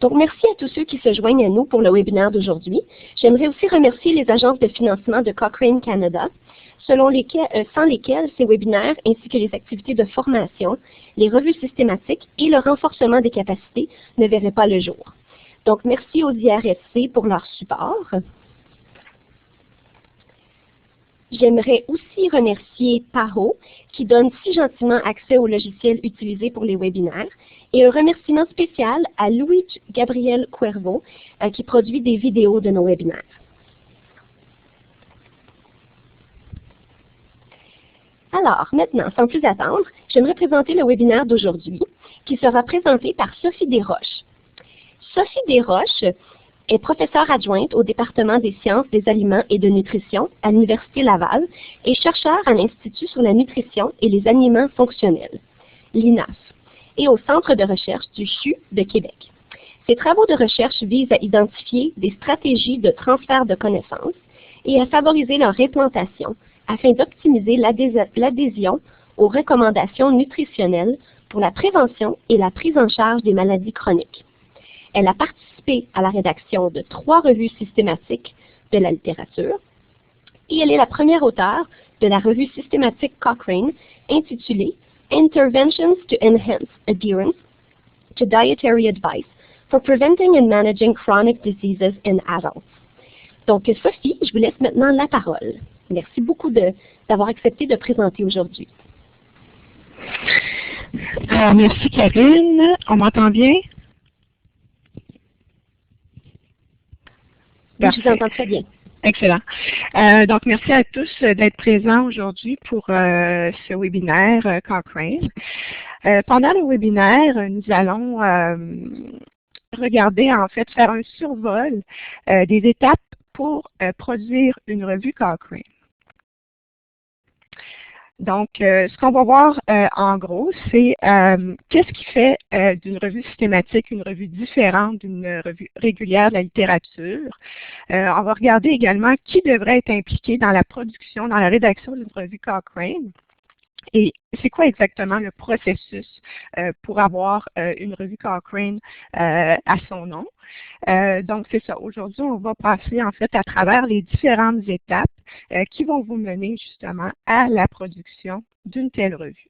Donc, merci à tous ceux qui se joignent à nous pour le webinaire d'aujourd'hui. J'aimerais aussi remercier les agences de financement de Cochrane Canada, sans lesquelles ces webinaires ainsi que les activités de formation, les revues systématiques et le renforcement des capacités ne verraient pas le jour. Donc, merci aux IRSC pour leur support. J'aimerais aussi remercier PAHO, qui donne si gentiment accès aux logiciels utilisés pour les webinaires, et un remerciement spécial à Louis-Gabriel Cuervo, qui produit des vidéos de nos webinaires. Alors, maintenant, sans plus attendre, j'aimerais présenter le webinaire d'aujourd'hui, qui sera présenté par Sophie Desroches. Sophie Desroches est professeure adjointe au département des sciences des aliments et de nutrition à l'Université Laval et chercheure à l'Institut sur la nutrition et les aliments fonctionnels, l'INAF, et au Centre de recherche du CHU de Québec. Ses travaux de recherche visent à identifier des stratégies de transfert de connaissances et à favoriser leur implantation afin d'optimiser l'adhésion aux recommandations nutritionnelles pour la prévention et la prise en charge des maladies chroniques. Elle a participé à la rédaction de 3 revues systématiques de la littérature et elle est la première auteure de la revue systématique Cochrane intitulée Interventions to Enhance Adherence to Dietary Advice for Preventing and Managing Chronic Diseases in Adults. Donc, Sophie, je vous laisse maintenant la parole. Merci beaucoup d'avoir accepté de présenter aujourd'hui. Merci Karine. On m'entend bien? Oui, je vous entends très bien. Excellent. Donc, merci à tous d'être présents aujourd'hui pour ce webinaire Cochrane. Pendant le webinaire, nous allons regarder, en fait, faire un survol des étapes pour produire une revue Cochrane. Donc, ce qu'on va voir en gros, c'est qu'est-ce qui fait d'une revue systématique une revue différente d'une revue régulière de la littérature. On va regarder également qui devrait être impliqué dans la production, dans la rédaction d'une revue Cochrane. Et c'est quoi exactement le processus pour avoir une revue Cochrane à son nom? Donc, c'est ça. Aujourd'hui, on va passer en fait à travers les différentes étapes qui vont vous mener justement à la production d'une telle revue.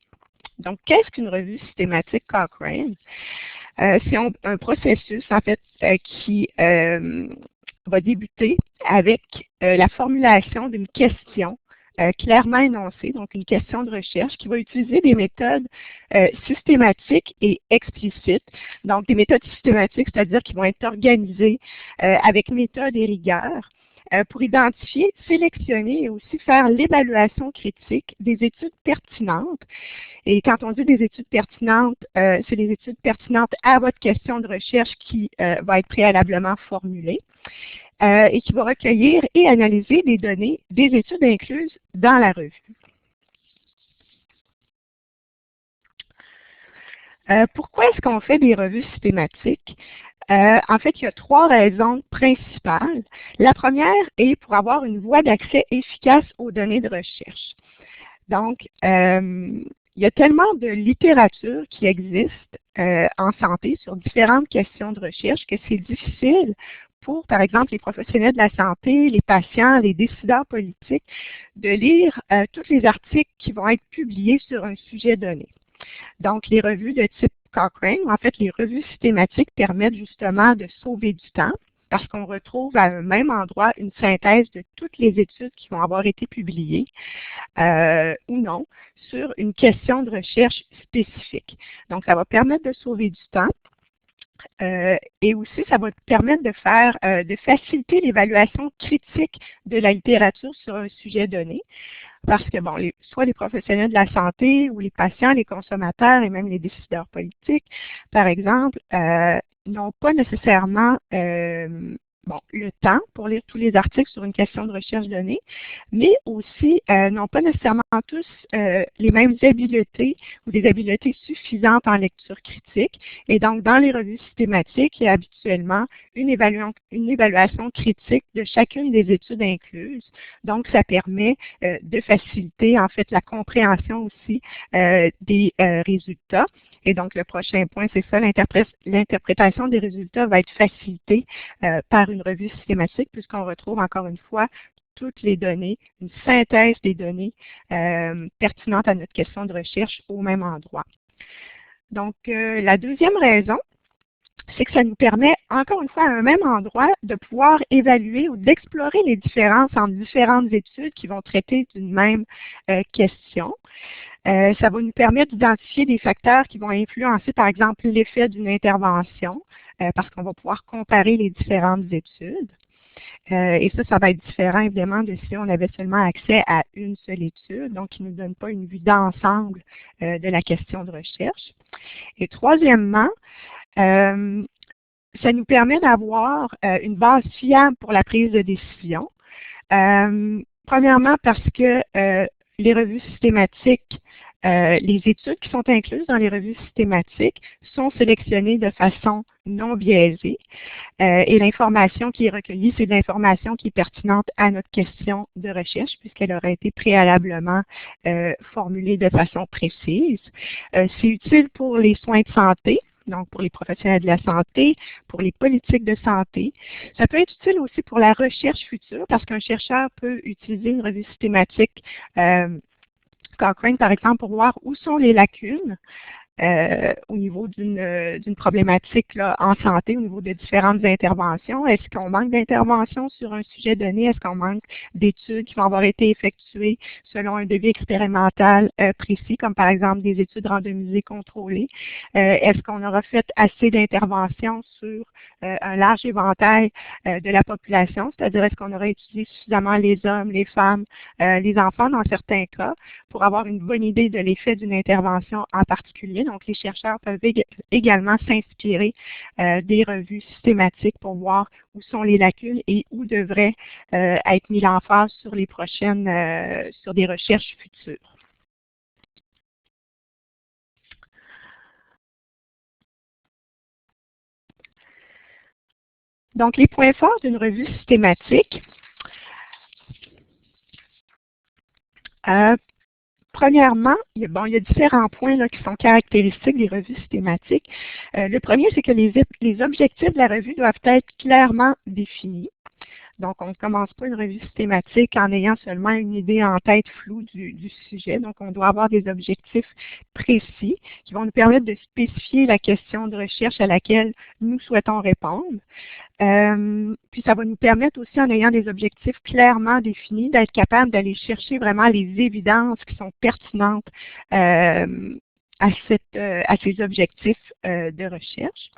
Donc, qu'est-ce qu'une revue systématique Cochrane? C'est un processus en fait qui va débuter avec la formulation d'une question clairement énoncée, donc une question de recherche qui va utiliser des méthodes systématiques et explicites. Donc, des méthodes systématiques, c'est-à-dire qui vont être organisées avec méthode et rigueur pour identifier, sélectionner et aussi faire l'évaluation critique des études pertinentes. Et quand on dit des études pertinentes, c'est des études pertinentes à votre question de recherche qui va être préalablement formulée. Et qui va recueillir et analyser des données des études incluses dans la revue. Pourquoi est-ce qu'on fait des revues systématiques? En fait, il y a 3 raisons principales. La première est pour avoir une voie d'accès efficace aux données de recherche. Donc, il y a tellement de littérature qui existe en santé sur différentes questions de recherche que c'est difficile pour, par exemple, les professionnels de la santé, les patients, les décideurs politiques, de lire tous les articles qui vont être publiés sur un sujet donné. Donc, les revues de type Cochrane, ou en fait, les revues systématiques permettent justement de sauver du temps parce qu'on retrouve à un même endroit une synthèse de toutes les études qui vont avoir été publiées ou non sur une question de recherche spécifique. Donc, ça va permettre de sauver du temps. Et aussi, ça va permettre de faciliter l'évaluation critique de la littérature sur un sujet donné. Parce que, bon, soit les professionnels de la santé ou les patients, les consommateurs et même les décideurs politiques, par exemple, n'ont pas nécessairement le temps pour lire tous les articles sur une question de recherche donnée, mais aussi n'ont pas nécessairement tous les mêmes habiletés ou des habiletés suffisantes en lecture critique. Et donc, dans les revues systématiques, il y a habituellement une évaluation critique de chacune des études incluses. Donc, ça permet de faciliter, en fait, la compréhension aussi des résultats Et donc, le prochain point, c'est ça, l'interprétation des résultats va être facilitée par une revue systématique, puisqu'on retrouve encore une fois toutes les données, une synthèse des données pertinentes à notre question de recherche au même endroit. Donc, la deuxième raison, c'est que ça nous permet, encore une fois, à un même endroit, de pouvoir évaluer ou d'explorer les différences entre différentes études qui vont traiter d'une même question. Ça va nous permettre d'identifier des facteurs qui vont influencer, par exemple, l'effet d'une intervention, parce qu'on va pouvoir comparer les différentes études. Et ça va être différent, évidemment, de si on avait seulement accès à une seule étude, donc qui ne nous donne pas une vue d'ensemble de la question de recherche. Et troisièmement, ça nous permet d'avoir une base fiable pour la prise de décision. Premièrement, parce que les revues systématiques, les études qui sont incluses dans les revues systématiques sont sélectionnées de façon non biaisée et l'information qui est recueillie, c'est de l'information qui est pertinente à notre question de recherche puisqu'elle aurait été préalablement formulée de façon précise. C'est utile pour les soins de santé, donc pour les professionnels de la santé, pour les politiques de santé. Ça peut être utile aussi pour la recherche future parce qu'un chercheur peut utiliser une revue systématique Cochrane, par exemple, pour voir où sont les lacunes au niveau d'une problématique là, en santé, au niveau de différentes interventions. Est-ce qu'on manque d'interventions sur un sujet donné? Est-ce qu'on manque d'études qui vont avoir été effectuées selon un devis expérimental précis, comme par exemple des études randomisées contrôlées? Est-ce qu'on aura fait assez d'interventions sur un large éventail de la population, c'est-à-dire est-ce qu'on aura étudié suffisamment les hommes, les femmes, les enfants dans certains cas, pour avoir une bonne idée de l'effet d'une intervention en particulier. Donc, les chercheurs peuvent également s'inspirer des revues systématiques pour voir où sont les lacunes et où devrait être mis l'emphase sur les prochaines, sur des recherches futures. Donc, les points forts d'une revue systématique. Premièrement, il y a différents points là, qui sont caractéristiques des revues systématiques. Le premier, c'est que les objectifs de la revue doivent être clairement définis. Donc, on ne commence pas une revue systématique en ayant seulement une idée en tête floue du sujet. Donc, on doit avoir des objectifs précis qui vont nous permettre de spécifier la question de recherche à laquelle nous souhaitons répondre. Puis, ça va nous permettre aussi, en ayant des objectifs clairement définis, d'être capable d'aller chercher vraiment les évidences qui sont pertinentes à ces objectifs de recherche.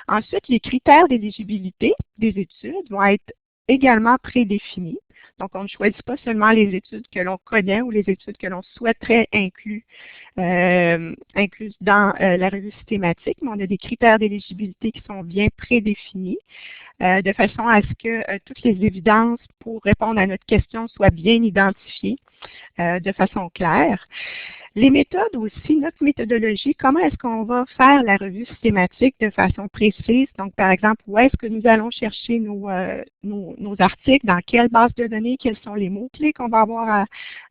Ensuite, les critères d'éligibilité des études vont être également prédéfinis. Donc, on ne choisit pas seulement les études que l'on connaît ou les études que l'on souhaiterait incluses dans la revue systématique, mais on a des critères d'éligibilité qui sont bien prédéfinis, de façon à ce que toutes les évidences pour répondre à notre question soient bien identifiées de façon claire. Les méthodes aussi, notre méthodologie, comment est-ce qu'on va faire la revue systématique de façon précise? Donc, par exemple, où est-ce que nous allons chercher nos articles, dans quelle base de données, quels sont les mots-clés qu'on va avoir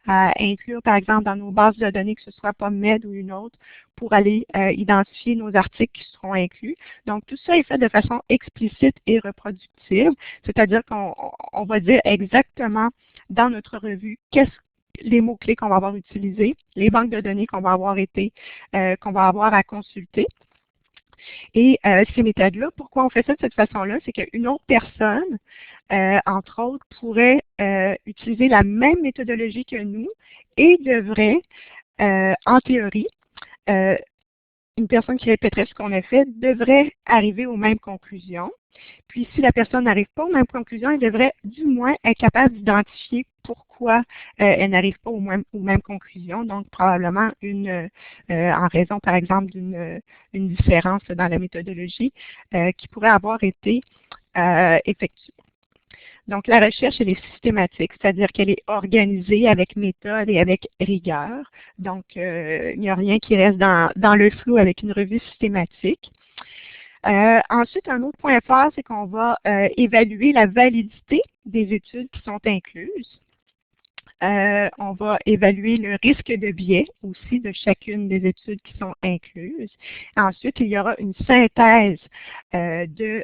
à inclure, par exemple, dans nos bases de données, que ce soit PubMed ou une autre, pour aller identifier nos articles qui seront inclus. Donc, tout ça est fait de façon explicite et reproductible, c'est-à-dire qu'on va dire exactement dans notre revue les mots-clés qu'on va avoir utilisés, les banques de données qu'on va avoir à consulter. Et ces méthodes-là, pourquoi on fait ça de cette façon-là? C'est qu'une autre personne, entre autres, pourrait utiliser la même méthodologie que nous et devrait, en théorie, une personne qui répéterait ce qu'on a fait devrait arriver aux mêmes conclusions. Puis, si la personne n'arrive pas aux mêmes conclusions, elle devrait du moins être capable d'identifier pourquoi elle n'arrive pas aux mêmes conclusions. Donc, probablement en raison, par exemple, d'une différence dans la méthodologie qui pourrait avoir été effectuée. Donc, la recherche, elle est systématique, c'est-à-dire qu'elle est organisée avec méthode et avec rigueur. Donc, il n'y a rien qui reste dans le flou avec une revue systématique. Ensuite, un autre point fort, c'est qu'on va évaluer la validité des études qui sont incluses. On va évaluer le risque de biais aussi de chacune des études qui sont incluses. Ensuite, il y aura une synthèse des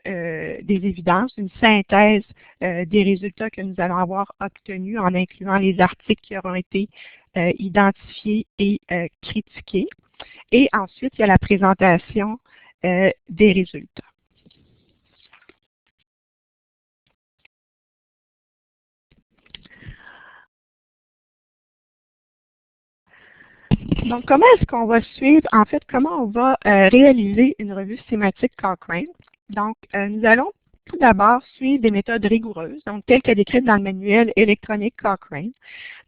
évidences, une synthèse des résultats que nous allons avoir obtenus en incluant les articles qui auront été identifiés et critiqués. Et ensuite, il y a la présentation des résultats. Donc, comment est-ce qu'on va suivre, en fait, comment on va réaliser une revue systématique Cochrane? Donc, nous allons tout d'abord suivre des méthodes rigoureuses, donc telles que décrites dans le manuel électronique Cochrane.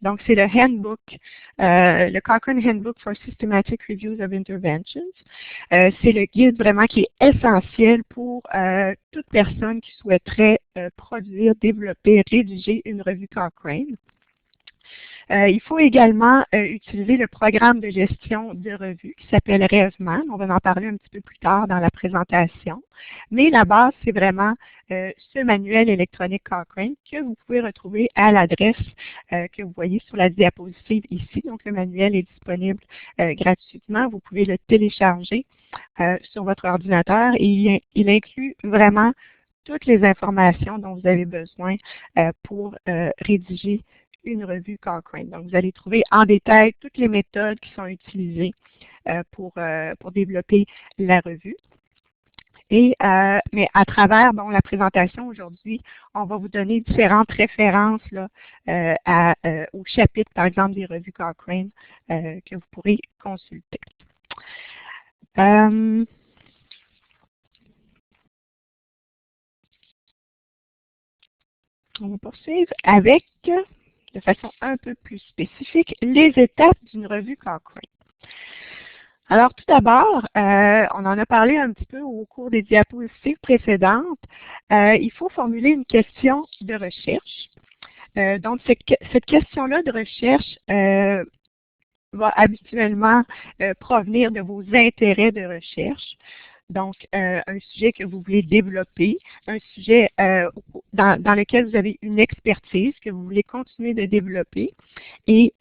Donc, c'est le handbook, le Cochrane Handbook for Systematic Reviews of Interventions. C'est le guide vraiment qui est essentiel pour toute personne qui souhaiterait produire, développer, rédiger une revue Cochrane. Il faut également utiliser le programme de gestion de revue qui s'appelle RevMan. On va en parler un petit peu plus tard dans la présentation. Mais la base, c'est vraiment ce manuel électronique Cochrane que vous pouvez retrouver à l'adresse que vous voyez sur la diapositive ici. Donc, le manuel est disponible gratuitement. Vous pouvez le télécharger sur votre ordinateur et il inclut vraiment toutes les informations dont vous avez besoin pour rédiger une revue Cochrane. Donc, vous allez trouver en détail toutes les méthodes qui sont utilisées pour développer la revue. Et, mais à travers la présentation aujourd'hui, on va vous donner différentes références là, au chapitre, par exemple, des revues Cochrane que vous pourrez consulter. On va poursuivre avec de façon un peu plus spécifique, les étapes d'une revue Cochrane. Alors, tout d'abord, on en a parlé un petit peu au cours des diapositives précédentes. Il faut formuler une question de recherche. Donc, cette question-là de recherche va habituellement provenir de vos intérêts de recherche. Donc, un sujet que vous voulez développer, un sujet dans lequel vous avez une expertise que vous voulez continuer de développer. Et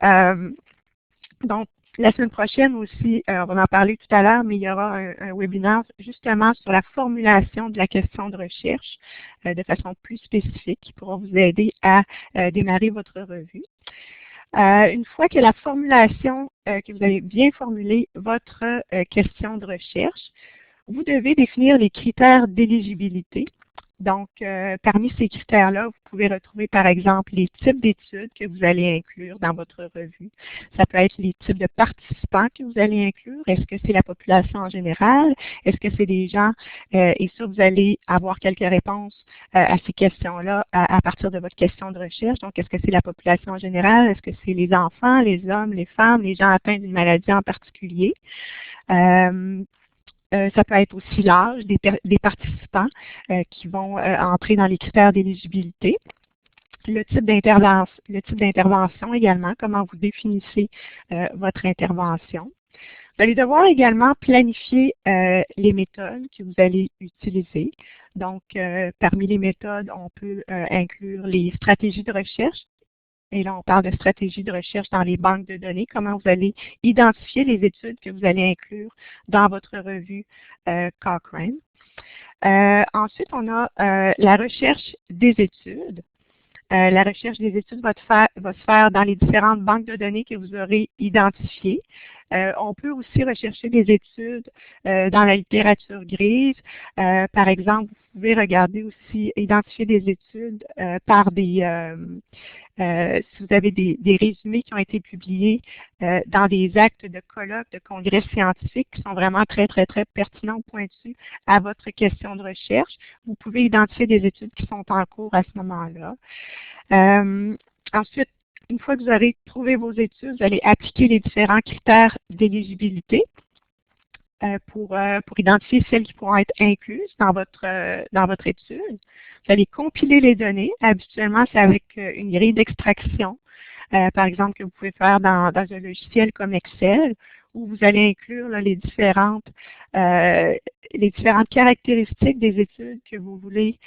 donc, la semaine prochaine aussi, on va en parler tout à l'heure, mais il y aura un webinaire justement sur la formulation de la question de recherche de façon plus spécifique qui pourra vous aider à démarrer votre revue. Une fois que la formulation, que vous avez bien formulé votre question de recherche, vous devez définir les critères d'éligibilité. Donc, parmi ces critères-là, vous pouvez retrouver, par exemple, les types d'études que vous allez inclure dans votre revue. Ça peut être les types de participants que vous allez inclure. Est-ce que c'est la population en général? Est-ce que c'est des gens? Et ça, vous allez avoir quelques réponses à ces questions-là à partir de votre question de recherche. Donc, est-ce que c'est la population en général? Est-ce que c'est les enfants, les hommes, les femmes, les gens atteints d'une maladie en particulier? Ça peut être aussi l'âge des participants qui vont entrer dans les critères d'éligibilité. Le type d'intervention également, comment vous définissez votre intervention. Vous allez devoir également planifier les méthodes que vous allez utiliser. Donc, parmi les méthodes, on peut inclure les stratégies de recherche. Et là, on parle de stratégie de recherche dans les banques de données, comment vous allez identifier les études que vous allez inclure dans votre revue Cochrane. Ensuite, on a la recherche des études. La recherche des études va se faire dans les différentes banques de données que vous aurez identifiées. On peut aussi rechercher des études dans la littérature grise. Par exemple, vous pouvez regarder aussi, identifier des études par des si vous avez des résumés qui ont été publiés dans des actes de colloques, de congrès scientifiques qui sont vraiment très, très, très pertinents, pointus à votre question de recherche, vous pouvez identifier des études qui sont en cours à ce moment-là. Ensuite, une fois que vous aurez trouvé vos études, vous allez appliquer les différents critères d'éligibilité pour identifier celles qui pourront être incluses dans votre étude. Vous allez compiler les données. Habituellement, c'est avec une grille d'extraction, par exemple, que vous pouvez faire dans un logiciel comme Excel, où vous allez inclure là, les différentes caractéristiques des études que vous voulez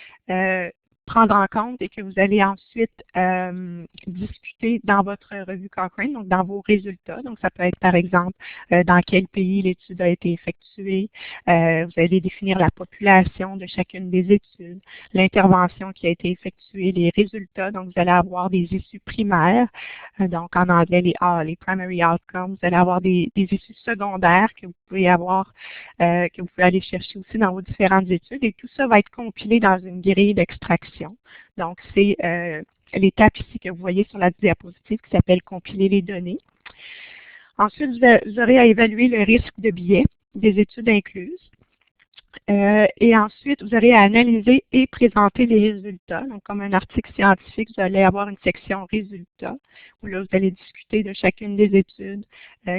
prendre en compte et que vous allez ensuite discuter dans votre revue Cochrane, donc dans vos résultats. Donc, ça peut être, par exemple, dans quel pays l'étude a été effectuée. Vous allez définir la population de chacune des études, l'intervention qui a été effectuée, les résultats. Donc, vous allez avoir des issues primaires, donc en anglais, les primary outcomes. Vous allez avoir des issues secondaires que vous pouvez avoir, que vous pouvez aller chercher aussi dans vos différentes études. Et tout ça va être compilé dans une grille d'extraction. Donc, c'est l'étape ici que vous voyez sur la diapositive qui s'appelle « Compiler les données ». Ensuite, vous aurez à évaluer le risque de biais des études incluses. Et ensuite, vous aurez à analyser et présenter les résultats. Donc, comme un article scientifique, vous allez avoir une section résultats, où là, vous allez discuter de chacune des études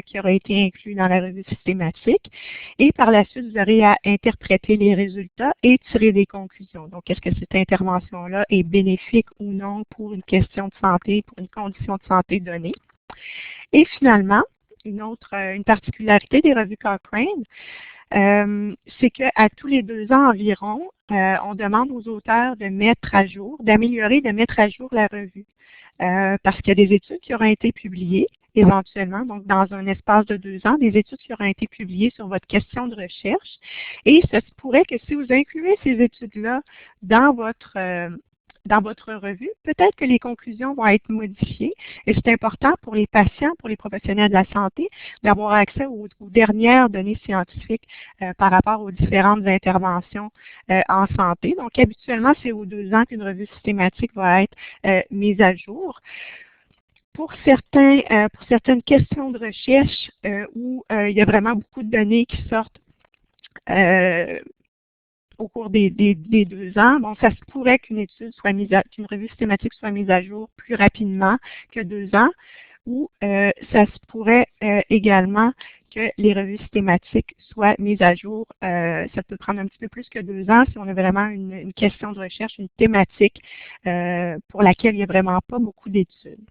qui auraient été incluses dans la revue systématique. Et par la suite, vous aurez à interpréter les résultats et tirer des conclusions. Donc, est-ce que cette intervention-là est bénéfique ou non pour une question de santé, pour une condition de santé donnée? Et finalement, une particularité des revues Cochrane, c'est qu'à tous les 2 ans environ, on demande aux auteurs de mettre à jour, d'améliorer, de mettre à jour la revue. Parce qu'il y a des études qui auront été publiées éventuellement, donc dans un espace de 2 ans, des études qui auront été publiées sur votre question de recherche. Et ça se pourrait que si vous incluez ces études-là dans votre revue, peut-être que les conclusions vont être modifiées et c'est important pour les patients, pour les professionnels de la santé, d'avoir accès aux dernières données scientifiques par rapport aux différentes interventions en santé. Donc, habituellement, c'est aux 2 ans qu'une revue systématique va être mise à jour. Pour certaines questions de recherche où il y a vraiment beaucoup de données qui sortent au cours des 2 ans, bon, ça se pourrait qu'une revue systématique soit mise à jour plus rapidement que 2 ans, ou ça se pourrait également que les revues systématiques soient mises à jour. Ça peut prendre un petit peu plus que 2 ans si on a vraiment une question de recherche, une thématique pour laquelle il n'y a vraiment pas beaucoup d'études.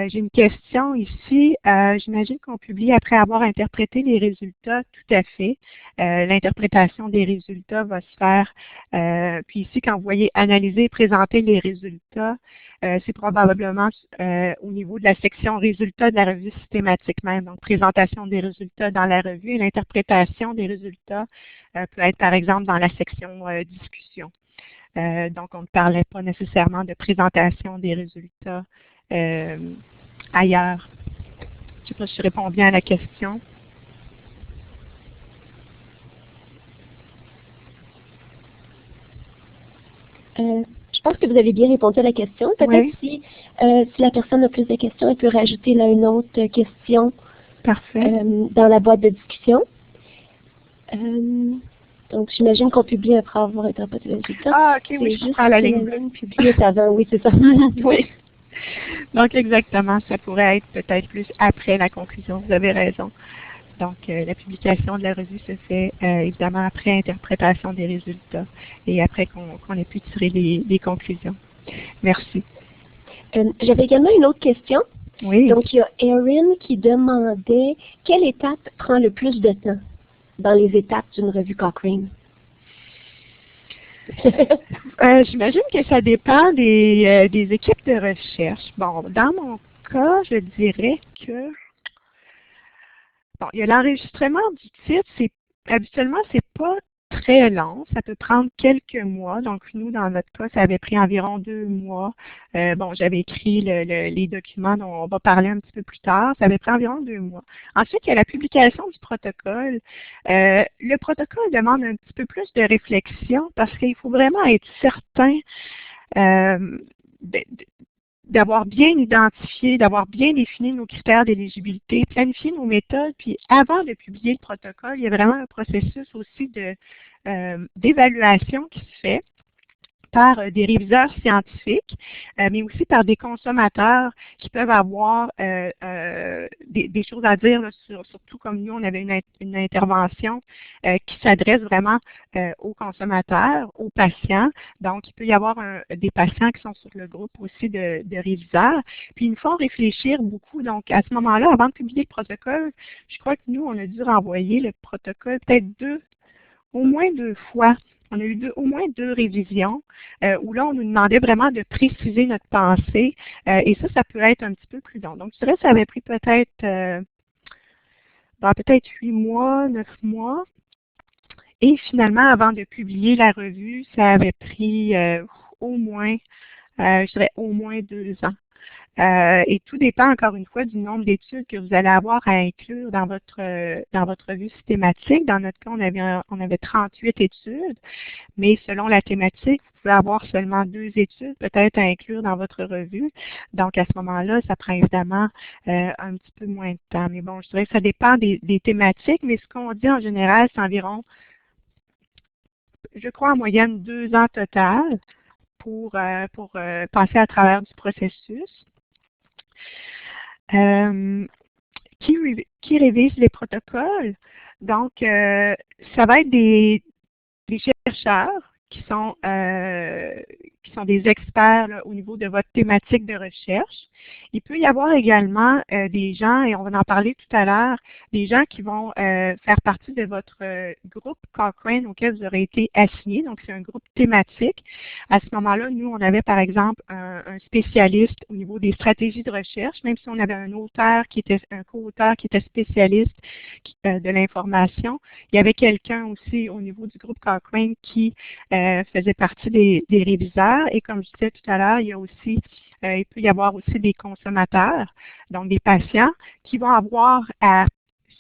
J'ai une question ici. J'imagine qu'on publie après avoir interprété les résultats. Tout à fait. L'interprétation des résultats va se faire. Puis ici, quand vous voyez analyser et présenter les résultats, c'est probablement au niveau de la section résultats de la revue systématique même. Donc, présentation des résultats dans la revue et l'interprétation des résultats peut être, par exemple, dans la section discussion. Donc, on ne parlait pas nécessairement de présentation des résultats ailleurs. Je ne sais pas si je réponds bien à la question. Je pense que vous avez bien répondu à la question. Peut-être si la personne a plus de questions, elle peut rajouter là une autre question. Parfait. Dans la boîte de discussion. Donc, j'imagine qu'on publie après avoir interprété les résultats. Ah, OK, oui, je comprends la ligne bleue. Publié avant, oui, c'est ça. Oui. Donc, exactement, ça pourrait être peut-être plus après la conclusion, vous avez raison. Donc, la publication de la revue se fait évidemment après interprétation des résultats et après qu'on ait pu tirer les conclusions. Merci. J'avais également une autre question. Oui. Donc, il y a Erin qui demandait quelle étape prend le plus de temps dans les étapes d'une revue Cochrane? J'imagine que ça dépend des équipes de recherche. Bon, dans mon cas, je dirais que bon, il y a l'enregistrement du titre, habituellement, c'est pas très long, ça peut prendre quelques mois. Donc, nous, dans notre cas, ça avait pris environ 2 mois. Bon, j'avais écrit les documents dont on va parler un petit peu plus tard. Ça avait pris environ 2 mois. Ensuite, il y a la publication du protocole. Le protocole demande un petit peu plus de réflexion parce qu'il faut vraiment être certain d'avoir bien identifié, d'avoir bien défini nos critères d'éligibilité, planifier nos méthodes, puis avant de publier le protocole, il y a vraiment un processus aussi d'évaluation qui se fait par des réviseurs scientifiques, mais aussi par des consommateurs qui peuvent avoir des choses à dire, là, surtout comme nous, on avait une intervention qui s'adresse vraiment aux consommateurs, aux patients. Donc, il peut y avoir des patients qui sont sur le groupe aussi de réviseurs. Puis, il nous faut réfléchir beaucoup. Donc, à ce moment-là, avant de publier le protocole, je crois que nous, on a dû renvoyer le protocole peut-être au moins 2 fois on a eu au moins 2 révisions où là, on nous demandait vraiment de préciser notre pensée et ça peut être un petit peu plus long. Donc, je dirais que ça avait pris peut-être peut-être 8 mois, 9 mois. Et finalement, avant de publier la revue, ça avait pris au moins, je dirais au moins 2 ans. Et tout dépend encore une fois du nombre d'études que vous allez avoir à inclure dans votre revue systématique. Dans notre cas, on avait 38 études, mais selon la thématique, vous pouvez avoir seulement 2 études peut-être à inclure dans votre revue. Donc à ce moment-là, ça prend évidemment un petit peu moins de temps. Mais bon, je dirais que ça dépend des thématiques, mais ce qu'on dit en général, c'est environ, je crois en moyenne 2 ans total pour passer à travers du processus. Qui révise les protocoles? Donc, ça va être des chercheurs qui sont des experts là, au niveau de votre thématique de recherche. Il peut y avoir également des gens, et on va en parler tout à l'heure, des gens qui vont faire partie de votre groupe Cochrane auquel vous aurez été assigné. Donc, c'est un groupe thématique. À ce moment-là, nous, on avait par exemple un spécialiste au niveau des stratégies de recherche, même si on avait un co-auteur qui était spécialiste de l'information. Il y avait quelqu'un aussi au niveau du groupe Cochrane qui faisait partie des réviseurs. Et comme je disais tout à l'heure, il peut y avoir aussi des consommateurs, donc des patients, qui vont avoir à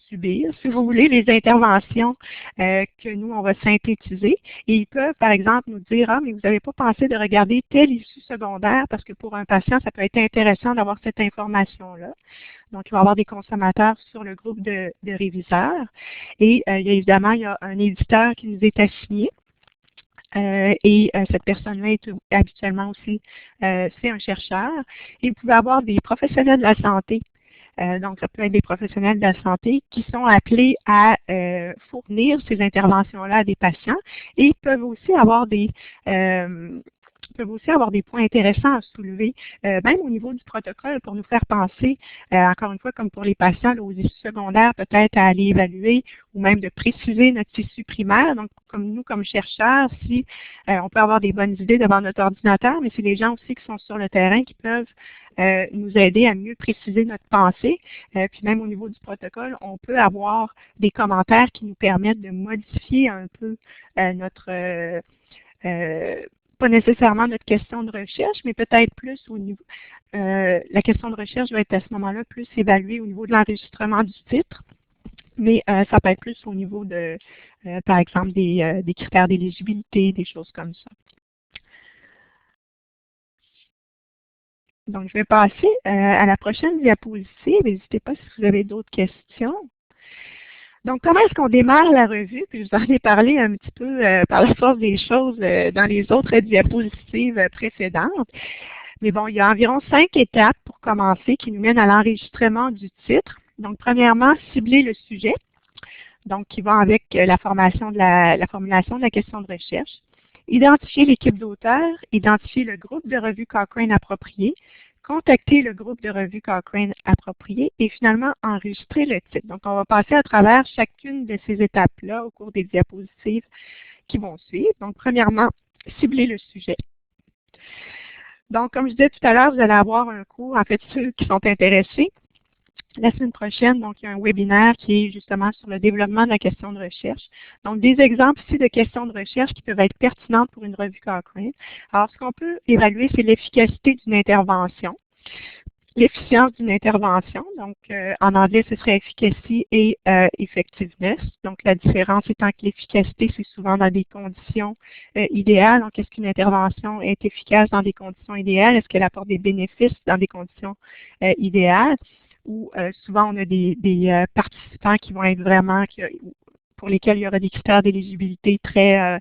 subir, si vous voulez, les interventions que nous, on va synthétiser. Et ils peuvent, par exemple, nous dire, ah, mais vous n'avez pas pensé de regarder telle issue secondaire, parce que pour un patient, ça peut être intéressant d'avoir cette information-là. Donc, il va y avoir des consommateurs sur le groupe de réviseurs. Et évidemment, il y a un éditeur qui nous est assigné. Cette personne-là est habituellement aussi, c'est un chercheur. Et vous pouvez avoir des professionnels de la santé. Donc, ça peut être des professionnels de la santé qui sont appelés à fournir ces interventions-là à des patients et ils peuvent aussi avoir des points intéressants à soulever, même au niveau du protocole, pour nous faire penser, encore une fois, comme pour les patients, là, aux issues secondaires, peut-être à aller évaluer ou même de préciser notre tissu primaire. Donc, comme nous, comme chercheurs, si on peut avoir des bonnes idées devant notre ordinateur, mais c'est les gens aussi qui sont sur le terrain qui peuvent nous aider à mieux préciser notre pensée. Puis même au niveau du protocole, on peut avoir des commentaires qui nous permettent de modifier un peu pas nécessairement notre question de recherche, mais peut-être plus au niveau, la question de recherche va être à ce moment-là plus évaluée au niveau de l'enregistrement du titre, mais ça peut être plus au niveau de, par exemple, des critères d'éligibilité, des choses comme ça. Donc, je vais passer à la prochaine diapositive. N'hésitez pas si vous avez d'autres questions. Donc, comment est-ce qu'on démarre la revue? Puis je vous en ai parlé un petit peu par la force des choses dans les autres diapositives précédentes. Mais bon, il y a environ 5 étapes pour commencer qui nous mènent à l'enregistrement du titre. Donc, premièrement, cibler le sujet, donc qui va avec la formulation de la question de recherche. Identifier l'équipe d'auteurs, identifier le groupe de revue Cochrane approprié, contacter le groupe de revue Cochrane approprié et finalement enregistrer le titre. Donc, on va passer à travers chacune de ces étapes-là au cours des diapositives qui vont suivre. Donc, premièrement, cibler le sujet. Donc, comme je disais tout à l'heure, vous allez avoir un cours, en fait, ceux qui sont intéressés. La semaine prochaine, donc, il y a un webinaire qui est justement sur le développement de la question de recherche. Donc, des exemples ici de questions de recherche qui peuvent être pertinentes pour une revue Cochrane. Alors, ce qu'on peut évaluer, c'est l'efficacité d'une intervention, l'efficience d'une intervention. Donc, en anglais, ce serait efficacy et effectiveness. Donc, la différence étant que l'efficacité, c'est souvent dans des conditions idéales. Donc, est-ce qu'une intervention est efficace dans des conditions idéales? Est-ce qu'elle apporte des bénéfices dans des conditions idéales? Ou souvent on a des participants qui vont être vraiment, pour lesquels il y aura des critères d'éligibilité très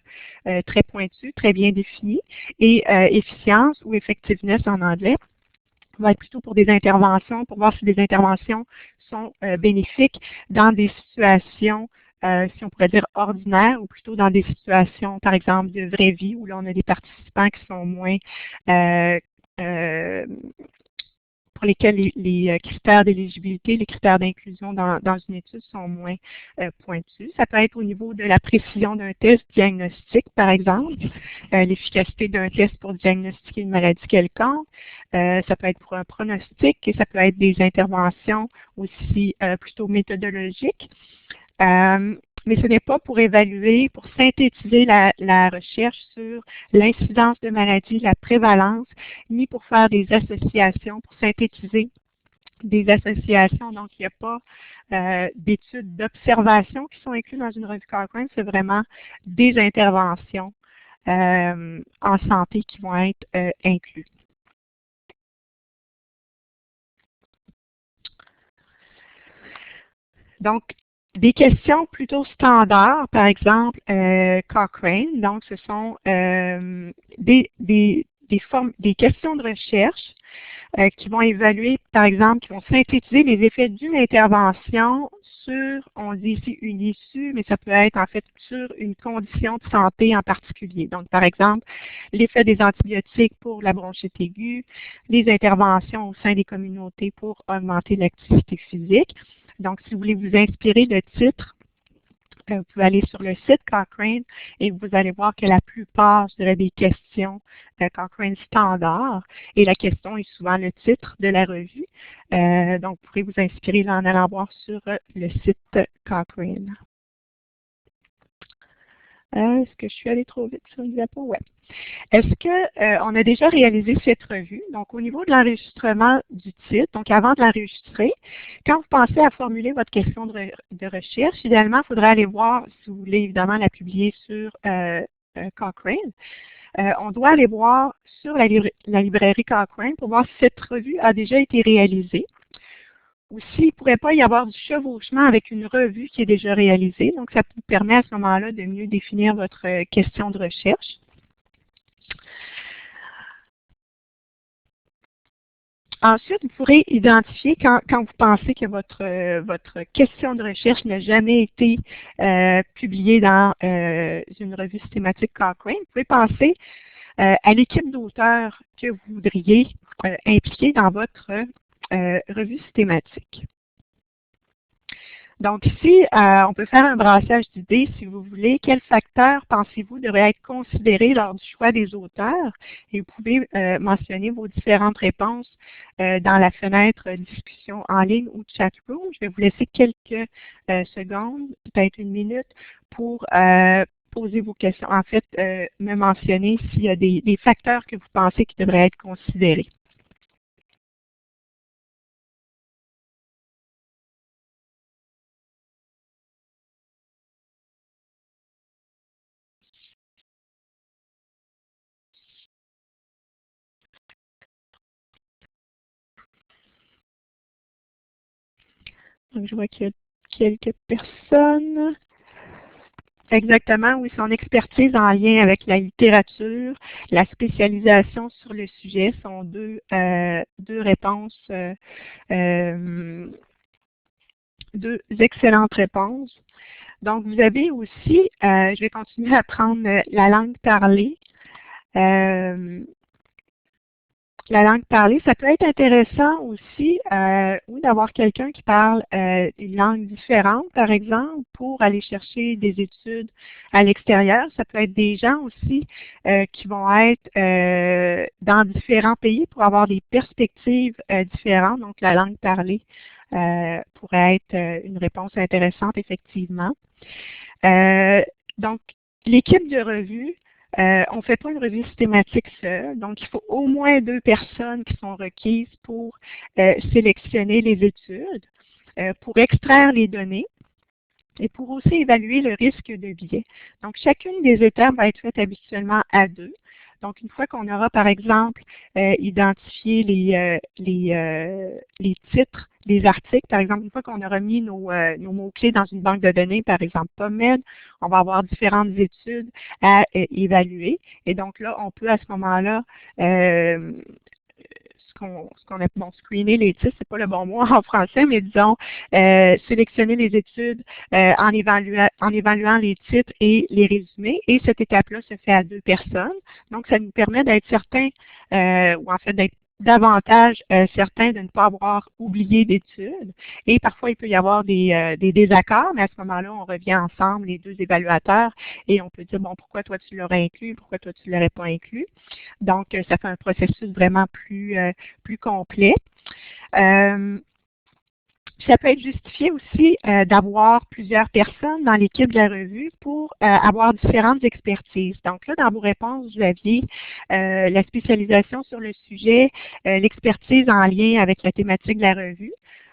pointus, très bien définis. Et efficience ou effectiveness en anglais va être plutôt pour des interventions, pour voir si des interventions sont bénéfiques dans des situations, si on pourrait dire ordinaires, ou plutôt dans des situations, par exemple, de vraie vie, où là on a des participants qui sont moins pour lesquels les critères d'éligibilité, les critères d'inclusion dans une étude sont moins pointus. Ça peut être au niveau de la précision d'un test diagnostique, par exemple, l'efficacité d'un test pour diagnostiquer une maladie quelconque. Ça peut être pour un pronostic et ça peut être des interventions aussi plutôt méthodologiques. Mais ce n'est pas pour évaluer, pour synthétiser la recherche sur l'incidence de maladies, la prévalence, ni pour faire des associations, pour synthétiser des associations. Donc, il n'y a pas d'études d'observation qui sont incluses dans une revue Cochrane, c'est vraiment des interventions en santé qui vont être incluses. Donc, des questions plutôt standards, par exemple Cochrane, donc ce sont des questions de recherche qui vont évaluer, par exemple, qui vont synthétiser les effets d'une intervention sur, on dit ici une issue, mais ça peut être en fait sur une condition de santé en particulier. Donc, par exemple, l'effet des antibiotiques pour la bronchite aiguë, les interventions au sein des communautés pour augmenter l'activité physique. Donc, si vous voulez vous inspirer de titres, vous pouvez aller sur le site Cochrane et vous allez voir que la plupart, je dirais, des questions Cochrane standard, et la question est souvent le titre de la revue. Donc, vous pourrez vous inspirer là, en allant voir sur le site Cochrane. Est-ce que je suis allée trop vite sur le diapo? Oui. Est-ce qu'on a déjà réalisé cette revue? Donc, au niveau de l'enregistrement du titre, donc avant de l'enregistrer, quand vous pensez à formuler votre question de recherche, idéalement, il faudrait aller voir, si vous voulez évidemment la publier sur Cochrane. On doit aller voir sur la librairie Cochrane pour voir si cette revue a déjà été réalisée. Ou s'il ne pourrait pas y avoir du chevauchement avec une revue qui est déjà réalisée. Donc, ça vous permet à ce moment-là de mieux définir votre question de recherche. Ensuite, vous pourrez identifier quand vous pensez que votre question de recherche n'a jamais été publiée dans une revue systématique Cochrane. Vous pouvez penser à l'équipe d'auteurs que vous voudriez impliquer dans votre revue systématique. Donc ici, on peut faire un brassage d'idées si vous voulez. Quels facteurs pensez-vous devraient être considérés lors du choix des auteurs? Et vous pouvez mentionner vos différentes réponses dans la fenêtre discussion en ligne ou chat room. Je vais vous laisser quelques secondes, peut-être une minute, pour poser vos questions. En fait, me mentionner s'il y a des facteurs que vous pensez qui devraient être considérés. Donc, je vois qu'il y a quelques personnes. Exactement, oui, son expertise en lien avec la littérature, la spécialisation sur le sujet sont deux réponses, deux excellentes réponses. Donc, vous avez aussi, je vais continuer à prendre la langue parlée. La langue parlée, ça peut être intéressant aussi d'avoir quelqu'un qui parle une langue différente, par exemple, pour aller chercher des études à l'extérieur. Ça peut être des gens aussi qui vont être dans différents pays pour avoir des perspectives différentes. Donc, la langue parlée pourrait être une réponse intéressante, effectivement. Donc, l'équipe de revue, on ne fait pas une revue systématique seule, donc il faut au moins 2 personnes qui sont requises pour sélectionner les études, pour extraire les données et pour aussi évaluer le risque de biais. Donc, chacune des étapes va être faite habituellement à 2. Donc, une fois qu'on aura, par exemple, identifié les titres des articles, par exemple, une fois qu'on aura mis nos mots-clés dans une banque de données, par exemple PubMed, on va avoir différentes études à évaluer. Et donc là, on peut à ce moment-là, ce qu'on appelle, bon, screener les titres, c'est pas le bon mot en français, mais disons, sélectionner les études en évaluant les titres et les résumés. Et cette étape-là se fait à 2 personnes. Donc, ça nous permet d'être certain, ou en fait d'être davantage certain de ne pas avoir oublié d'études. Et parfois, il peut y avoir des désaccords, mais à ce moment-là, on revient ensemble, les deux évaluateurs, et on peut dire, bon, pourquoi toi tu l'aurais inclus, pourquoi toi tu ne l'aurais pas inclus. Donc, ça fait un processus vraiment plus complet. Ça peut être justifié aussi d'avoir plusieurs personnes dans l'équipe de la revue pour avoir différentes expertises. Donc là, dans vos réponses, vous aviez la spécialisation sur le sujet, l'expertise en lien avec la thématique de la revue.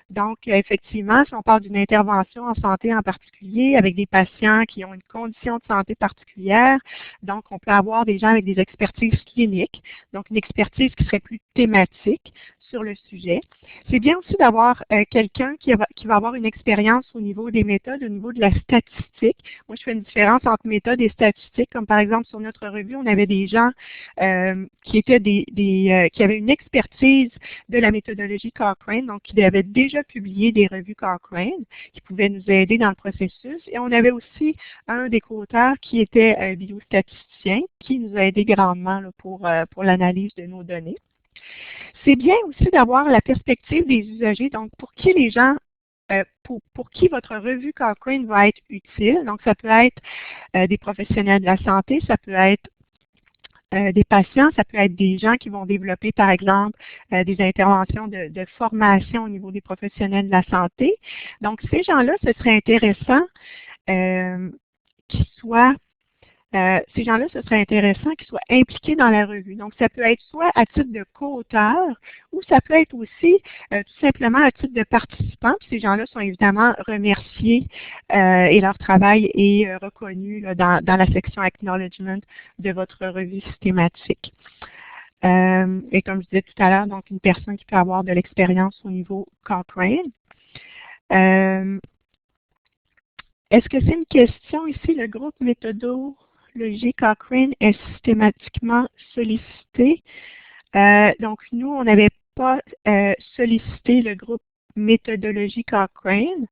Donc, effectivement, si on parle d'une intervention en santé en particulier avec des patients qui ont une condition de santé particulière, donc on peut avoir des gens avec des expertises cliniques, donc une expertise qui serait plus thématique sur le sujet. C'est bien aussi d'avoir quelqu'un qui va avoir une expérience au niveau des méthodes, au niveau de la statistique. Moi, je fais une différence entre méthodes et statistiques, comme par exemple sur notre revue, on avait des gens qui étaient qui avaient une expertise de la méthodologie Cochrane, donc qui avaient déjà publié des revues Cochrane, qui pouvaient nous aider dans le processus. Et on avait aussi un des co-auteurs qui était biostatisticien, qui nous a aidé grandement là, pour l'analyse de nos données. C'est bien aussi d'avoir la perspective des usagers, donc pour qui les gens, pour qui votre revue Cochrane va être utile. Donc, ça peut être des professionnels de la santé, ça peut être des patients, ça peut être des gens qui vont développer, par exemple, des interventions de formation au niveau des professionnels de la santé. Donc, ces gens-là, ce serait intéressant qu'ils soient ces gens-là, ce serait intéressant qu'ils soient impliqués dans la revue. Donc, ça peut être soit à titre de co-auteur ou ça peut être aussi tout simplement à titre de participant. Puis ces gens-là sont évidemment remerciés et leur travail est reconnu là, dans la section Acknowledgement de votre revue systématique. Et comme je disais tout à l'heure, donc une personne qui peut avoir de l'expérience au niveau Cochrane. Est-ce que c'est une question ici, le groupe méthodologie Cochrane est systématiquement sollicité? Donc, nous, on n'avait pas sollicité le groupe méthodologie Cochrane.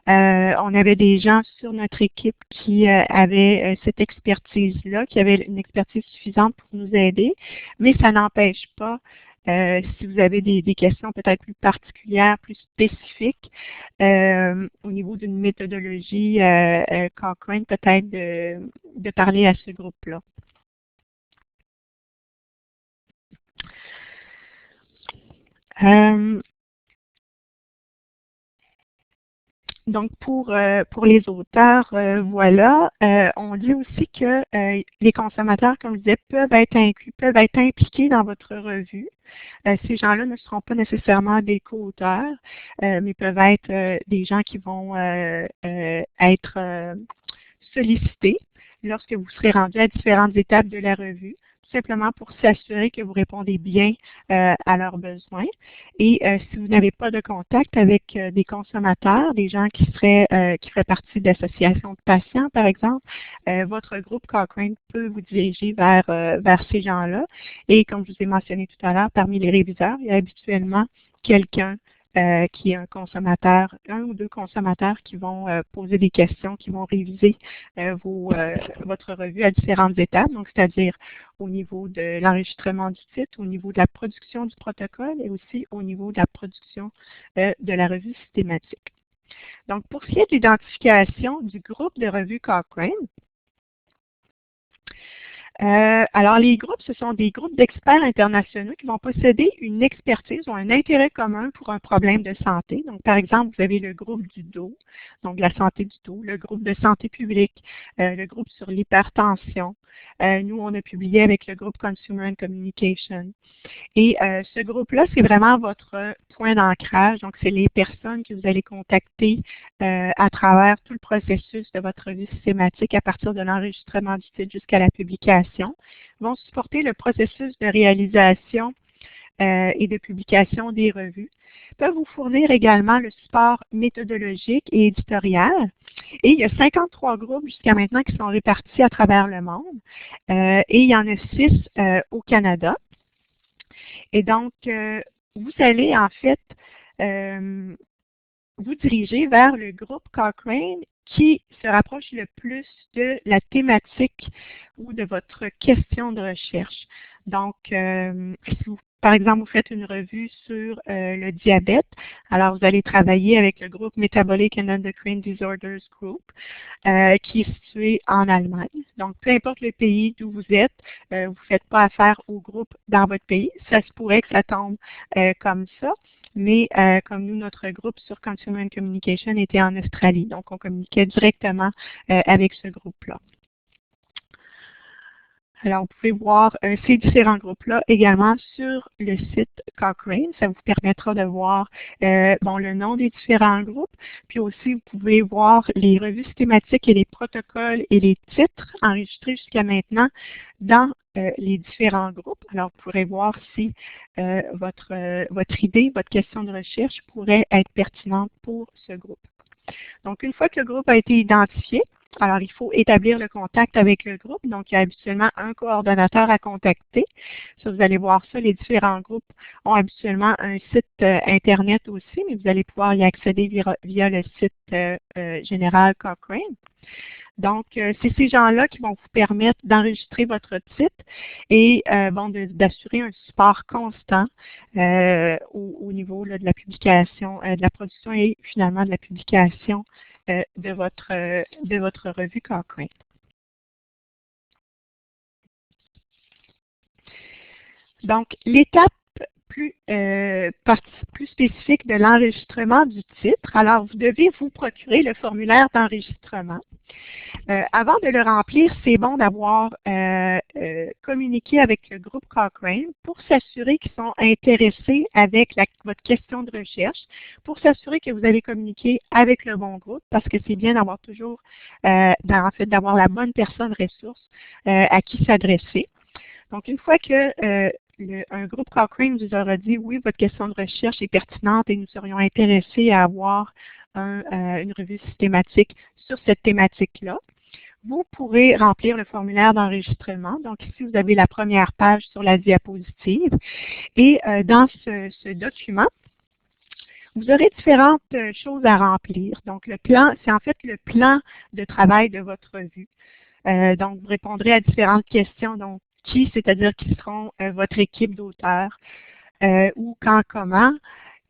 On avait des gens sur notre équipe qui avaient cette expertise-là, qui avaient une expertise suffisante pour nous aider, mais ça n'empêche pas si vous avez des questions peut-être plus particulières, plus spécifiques au niveau d'une méthodologie Cochrane, peut-être de parler à ce groupe-là. Donc, pour les auteurs, voilà, on dit aussi que les consommateurs, comme je disais, peuvent être inclus, peuvent être impliqués dans votre revue. Ces gens-là ne seront pas nécessairement des co-auteurs, mais peuvent être des gens qui vont être sollicités lorsque vous serez rendu à différentes étapes de la revue, tout simplement pour s'assurer que vous répondez bien à leurs besoins. Et si vous n'avez pas de contact avec des consommateurs, des gens qui feraient partie d'associations de patients, par exemple, votre groupe Cochrane peut vous diriger vers ces gens-là. Et comme je vous ai mentionné tout à l'heure, parmi les réviseurs, il y a habituellement quelqu'un qui est un consommateur, un ou deux consommateurs qui vont poser des questions, qui vont réviser votre revue à différentes étapes, donc c'est-à-dire au niveau de l'enregistrement du titre, au niveau de la production du protocole et aussi au niveau de la production de la revue systématique. Donc, pour ce qui est de l'identification du groupe de revue Cochrane, alors, les groupes, ce sont des groupes d'experts internationaux qui vont posséder une expertise ou un intérêt commun pour un problème de santé. Donc, par exemple, vous avez le groupe du dos, donc la santé du dos, le groupe de santé publique, le groupe sur l'hypertension. Nous, on a publié avec le groupe Consumer and Communication. Et ce groupe-là, c'est vraiment votre point d'ancrage. Donc, c'est les personnes que vous allez contacter à travers tout le processus de votre revue systématique à partir de l'enregistrement du titre jusqu'à la publication. Ils vont supporter le processus de réalisation et de publication des revues. Ils peuvent vous fournir également le support méthodologique et éditorial. Et il y a 53 groupes jusqu'à maintenant qui sont répartis à travers le monde. Et il y en a 6 au Canada. Et donc, vous allez en fait vous diriger vers le groupe Cochrane qui se rapproche le plus de la thématique ou de votre question de recherche. Donc, si vous par exemple, vous faites une revue sur le diabète, alors vous allez travailler avec le groupe Metabolic and Endocrine Disorders Group, qui est situé en Allemagne. Donc, peu importe le pays d'où vous êtes, vous ne faites pas affaire au groupe dans votre pays. Ça se pourrait que ça tombe comme ça. Mais comme nous, notre groupe sur Consumer and Communication était en Australie, donc on communiquait directement avec ce groupe-là. Alors, vous pouvez voir ces différents groupes-là également sur le site Cochrane. Ça vous permettra de voir le nom des différents groupes. Puis aussi, vous pouvez voir les revues systématiques et les protocoles et les titres enregistrés jusqu'à maintenant dans les différents groupes. Alors, vous pourrez voir si votre idée, votre question de recherche pourrait être pertinente pour ce groupe. Donc, une fois que le groupe a été identifié, alors il faut établir le contact avec le groupe. Donc, il y a habituellement un coordonnateur à contacter. Ça, vous allez voir ça, les différents groupes ont habituellement un site Internet aussi, mais vous allez pouvoir y accéder via le site général Cochrane. Donc, c'est ces gens-là qui vont vous permettre d'enregistrer votre titre et d'assurer un support constant au niveau là, de la publication, de la production et finalement de la publication de votre revue Cochrane. Donc, l'étape plus spécifique de l'enregistrement du titre, alors vous devez vous procurer le formulaire d'enregistrement. Avant de le remplir, c'est bon d'avoir communiqué avec le groupe Cochrane pour s'assurer qu'ils sont intéressés avec votre question de recherche, pour s'assurer que vous avez communiqué avec le bon groupe, parce que c'est bien d'avoir toujours, d'avoir la bonne personne ressource à qui s'adresser. Donc, une fois que un groupe Cochrane vous aura dit oui, votre question de recherche est pertinente et nous serions intéressés à avoir une revue systématique sur cette thématique-là, vous pourrez remplir le formulaire d'enregistrement. Donc, ici, vous avez la première page sur la diapositive. Et dans ce document, vous aurez différentes choses à remplir. Donc, le plan, c'est en fait le plan de travail de votre revue. Donc, vous répondrez à différentes questions. Donc, qui, c'est-à-dire qui seront votre équipe d'auteurs, où, quand, comment.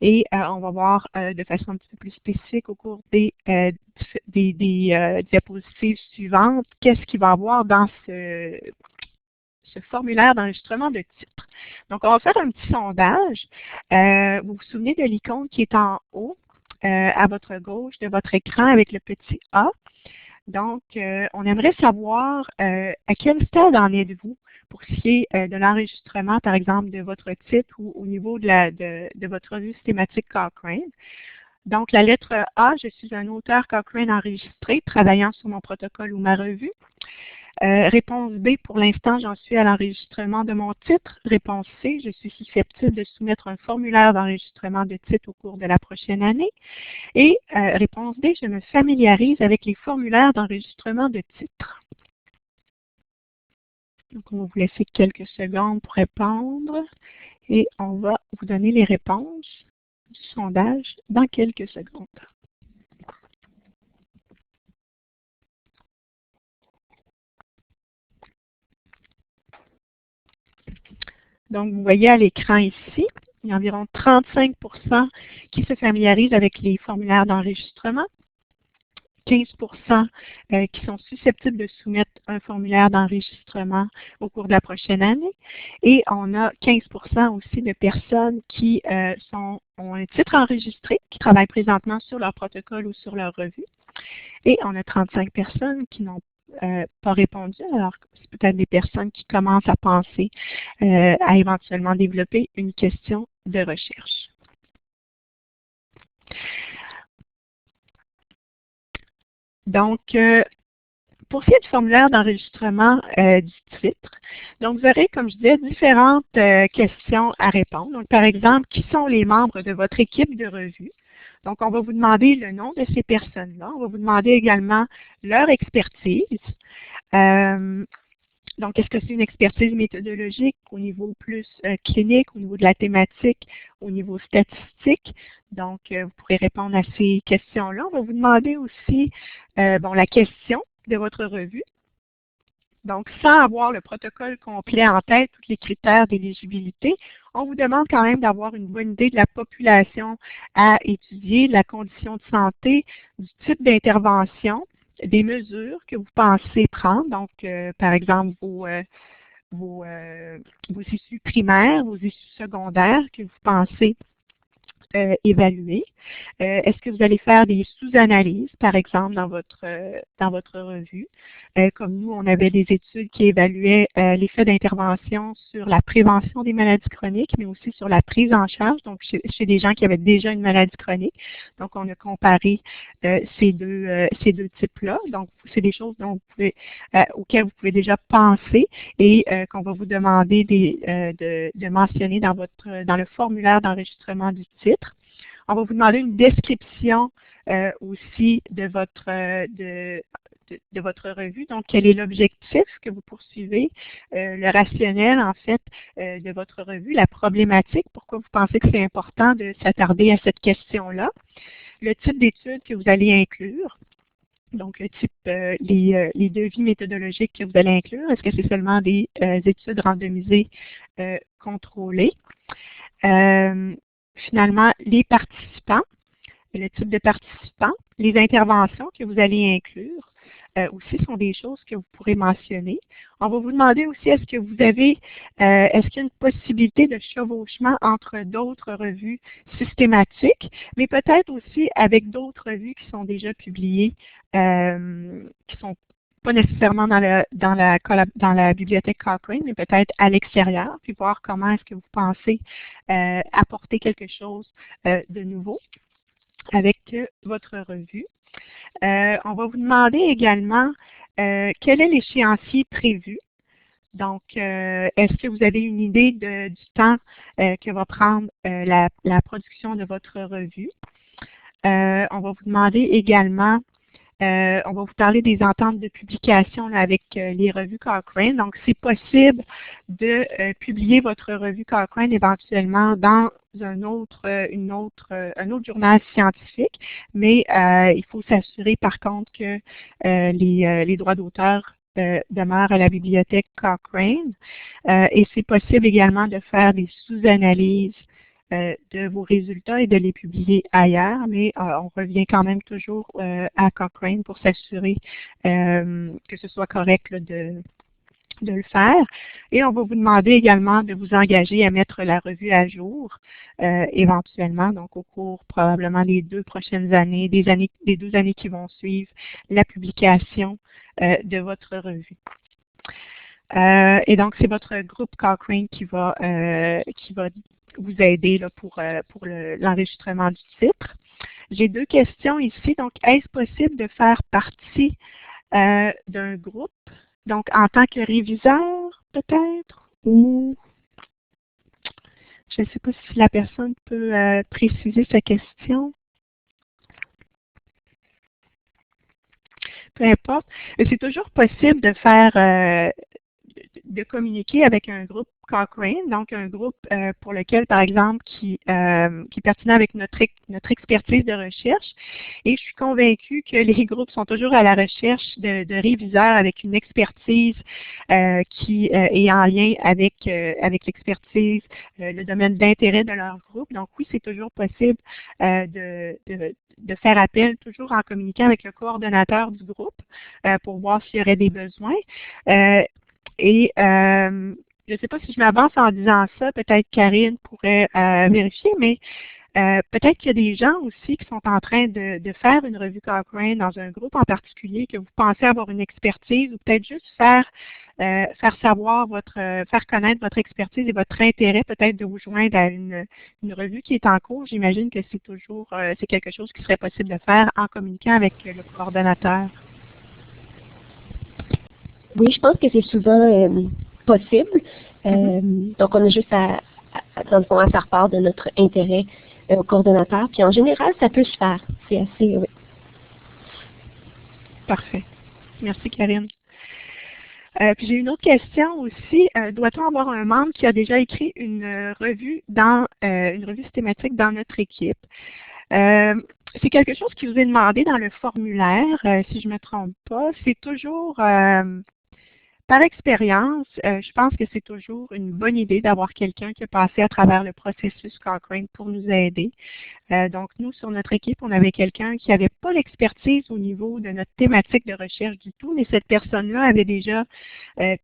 Et on va voir de façon un petit peu plus spécifique au cours des diapositives suivantes, qu'est-ce qu'il va y avoir dans ce formulaire d'enregistrement de titre. Donc, on va faire un petit sondage. Vous vous souvenez de l'icône qui est en haut, à votre gauche de votre écran avec le petit A. Donc, on aimerait savoir à quel stade en êtes-vous pour ce qui est de l'enregistrement, par exemple, de votre titre ou au niveau de votre revue systématique Cochrane. Donc, la lettre A, je suis un auteur Cochrane enregistré, travaillant sur mon protocole ou ma revue. Réponse B, pour l'instant, j'en suis à l'enregistrement de mon titre. Réponse C, je suis susceptible de soumettre un formulaire d'enregistrement de titre au cours de la prochaine année. Et réponse D, je me familiarise avec les formulaires d'enregistrement de titre. Donc, on va vous laisser quelques secondes pour répondre et on va vous donner les réponses du sondage dans quelques secondes. Donc, vous voyez à l'écran ici, il y a environ 35% qui se familiarisent avec les formulaires d'enregistrement, 15% qui sont susceptibles de soumettre un formulaire d'enregistrement au cours de la prochaine année. Et on a 15% aussi de personnes qui ont un titre enregistré, qui travaillent présentement sur leur protocole ou sur leur revue. Et on a 35 personnes qui n'ont pas répondu. Alors, c'est peut-être des personnes qui commencent à penser à éventuellement développer une question de recherche. Donc, pour ce qui est du formulaire d'enregistrement du titre, donc vous aurez, comme je disais, différentes questions à répondre. Donc, par exemple, qui sont les membres de votre équipe de revue? Donc, on va vous demander le nom de ces personnes-là. On va vous demander également leur expertise. Donc, est-ce que c'est une expertise méthodologique au niveau plus clinique, au niveau de la thématique, au niveau statistique? Donc, vous pourrez répondre à ces questions-là. On va vous demander aussi la question de votre revue. Donc, sans avoir le protocole complet en tête, tous les critères d'éligibilité, on vous demande quand même d'avoir une bonne idée de la population à étudier, de la condition de santé, du type d'intervention, des mesures que vous pensez prendre. Donc, par exemple, vos issues primaires, vos issues secondaires que vous pensez évaluer. Est-ce que vous allez faire des sous-analyses, par exemple, dans votre revue? Comme nous, on avait des études qui évaluaient l'effet d'intervention sur la prévention des maladies chroniques, mais aussi sur la prise en charge, donc chez des gens qui avaient déjà une maladie chronique. Donc, on a comparé ces deux types-là. Donc, c'est des choses dont auxquelles vous pouvez déjà penser et qu'on va vous demander de mentionner dans le formulaire d'enregistrement du titre. On va vous demander une description aussi de votre revue. Donc, quel est l'objectif que vous poursuivez, le rationnel, en fait, de votre revue, la problématique, pourquoi vous pensez que c'est important de s'attarder à cette question-là, le type d'études que vous allez inclure. Donc, le type, les devis méthodologiques que vous allez inclure. Est-ce que c'est seulement des études randomisées contrôlées? Finalement, les participants, le type de participants, les interventions que vous allez inclure aussi sont des choses que vous pourrez mentionner. On va vous demander aussi, est-ce qu'il y a une possibilité de chevauchement entre d'autres revues systématiques, mais peut-être aussi avec d'autres revues qui sont déjà publiées, qui sont pas nécessairement dans la bibliothèque Cochrane, mais peut-être à l'extérieur, puis voir comment est-ce que vous pensez apporter quelque chose de nouveau avec votre revue. On va vous demander également quel est l'échéancier prévu. Donc, est-ce que vous avez une idée du temps que va prendre la production de votre revue? On va vous demander également on va vous parler des ententes de publication là, avec les revues Cochrane. Donc, c'est possible de publier votre revue Cochrane éventuellement dans un autre journal scientifique, mais il faut s'assurer par contre que les droits d'auteur demeurent à la bibliothèque Cochrane. Et c'est possible également de faire des sous-analyses de vos résultats et de les publier ailleurs, mais on revient quand même toujours à Cochrane pour s'assurer que ce soit correct là, de le faire. Et on va vous demander également de vous engager à mettre la revue à jour éventuellement, donc au cours probablement des 2 prochaines années, des 2 années qui vont suivre la publication de votre revue. Et donc, c'est votre groupe Cochrane qui va vous aider là, pour l'enregistrement du titre. J'ai 2 questions ici. Donc, est-ce possible de faire partie d'un groupe, donc en tant que réviseur, peut-être, ou je ne sais pas si la personne peut préciser sa question. Peu importe. C'est toujours possible de faire de communiquer avec un groupe Cochrane, donc un groupe pour lequel, par exemple, qui est pertinent avec notre expertise de recherche. Et je suis convaincue que les groupes sont toujours à la recherche de réviseurs avec une expertise qui est en lien avec l'expertise, le domaine d'intérêt de leur groupe. Donc oui, c'est toujours possible de faire appel, toujours en communiquant avec le coordonnateur du groupe pour voir s'il y aurait des besoins. Et je ne sais pas si je m'avance en disant ça, peut-être Karine pourrait vérifier, mais peut-être qu'il y a des gens aussi qui sont en train de faire une revue Cochrane dans un groupe en particulier, que vous pensez avoir une expertise, ou peut-être juste faire savoir faire connaître votre expertise et votre intérêt peut-être de vous joindre à une revue qui est en cours. J'imagine que c'est quelque chose qui serait possible de faire en communiquant avec le coordonnateur. Oui, je pense que c'est souvent possible. Donc, on a juste dans le fond, à faire part de notre intérêt au coordonnateur. Puis en général, ça peut se faire. C'est assez, oui. Parfait. Merci, Karine. Puis j'ai une autre question aussi. Doit-on avoir un membre qui a déjà écrit une revue systématique dans notre équipe? C'est quelque chose qui vous est demandé dans le formulaire, si je ne me trompe pas. C'est toujours Par expérience, je pense que c'est toujours une bonne idée d'avoir quelqu'un qui a passé à travers le processus Cochrane pour nous aider. Donc, nous, sur notre équipe, on avait quelqu'un qui n'avait pas l'expertise au niveau de notre thématique de recherche du tout, mais cette personne-là avait déjà